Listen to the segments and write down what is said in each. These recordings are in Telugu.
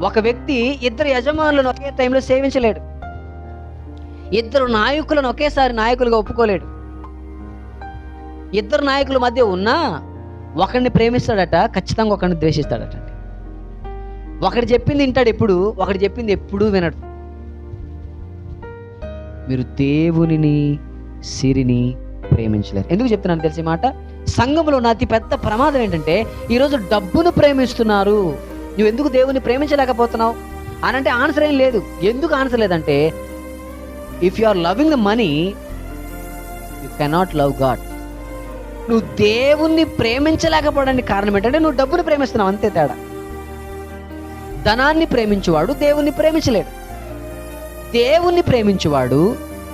ఒక వ్యక్తి ఇద్దరు యజమానులను ఒకే టైంలో సేవించలేడు. ఇద్దరు నాయకులను ఒకేసారి నాయకులుగా ఒప్పుకోలేడు. ఇద్దరు నాయకుల మధ్య ఉన్నా ఒకరిని ప్రేమిస్తాడట, ఖచ్చితంగా ఒకరిని ద్వేషిస్తాడట. ఒకటి చెప్పింది వింటాడు ఎప్పుడు, ఒకటి చెప్పింది ఎప్పుడూ వినడు. మీరు దేవునిని సిరిని ప్రేమించలేరు. ఎందుకు చెప్తున్నాను తెలిసి మాట? సంఘంలో ఉన్న అతి పెద్ద ప్రమాదం ఏంటంటే ఈరోజు డబ్బును ప్రేమిస్తున్నారు. నువ్వు ఎందుకు దేవుని ప్రేమించలేకపోతున్నావు అని అంటే ఆన్సర్ ఏం లేదు. ఎందుకు ఆన్సర్ లేదంటే, if you are loving the money you cannot love God. నువ్వు దేవుణ్ణి ప్రేమించలేకపోవడానికి కారణం ఏంటంటే నువ్వు డబ్బుని ప్రేమిస్తున్నావు, అంతే తేడా. ధనాన్ని ప్రేమించువాడు దేవుణ్ణి ప్రేమించలేడు. దేవుణ్ణి ప్రేమించువాడు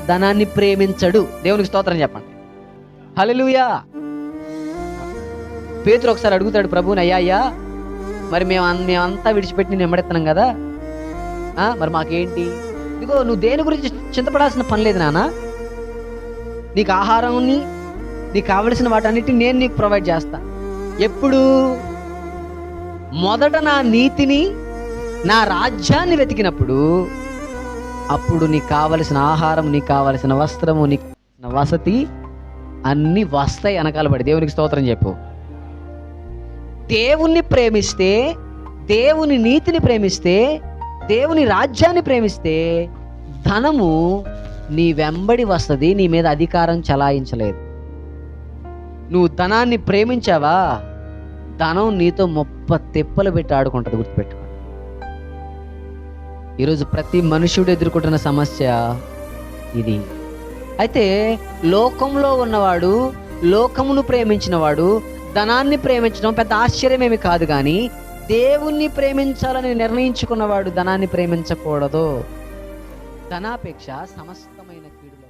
ధనాన్ని ప్రేమించడు. దేవునికి స్తోత్రం చెప్పండి. హల్లెలూయా. పేతురు ఒకసారి అడుగుతాడు ప్రభువుని, అయ్యా మరి మేమంతా విడిచిపెట్టి నేను వెంబడెత్తన్నాం కదా, మరి మాకేంటి? ఇదిగో నువ్వు దేని గురించి చింతపడాల్సిన పని లేదు నాన్న. నీకు ఆహారాన్ని, నీకు కావలసిన వాటన్నిటిని నేను నీకు ప్రొవైడ్ చేస్తా. ఎప్పుడు? మొదట నా నీతిని, నా రాజ్యాన్ని వెతికినప్పుడు అప్పుడు నీకు కావలసిన ఆహారం, నీకు కావలసిన వస్త్రము, నీకు కావలసిన వసతి అన్నీ వస్తాయి వెనకాలబడి. దేవునికి స్తోత్రం చెప్పు. దేవుణ్ణి ప్రేమిస్తే, దేవుని నీతిని ప్రేమిస్తే, దేవుని రాజ్యాన్ని ప్రేమిస్తే ధనము నీ వెంబడి వస్తుంది, నీ మీద అధికారం చలాయించలేదు. నువ్వు ధనాన్ని ప్రేమించావా, ధనం నీతో తిప్పలు పెట్టి ఆడుకుంటుంది. గుర్తుపెట్టుకో. ఈరోజు ప్రతి మనుషుడు ఎదుర్కొంటున్న సమస్య ఇది. అయితే లోకంలో ఉన్నవాడు, లోకమును ప్రేమించిన వాడు ధనాన్ని ప్రేమించడం పెద్ద ఆశ్చర్యమేమి కాదు. కానీ దేవుణ్ణి ప్రేమించాలని నిర్ణయించుకున్నవాడు ధనాన్ని ప్రేమించకూడదు. ధనాపేక్ష సమస్తమైన కీడులో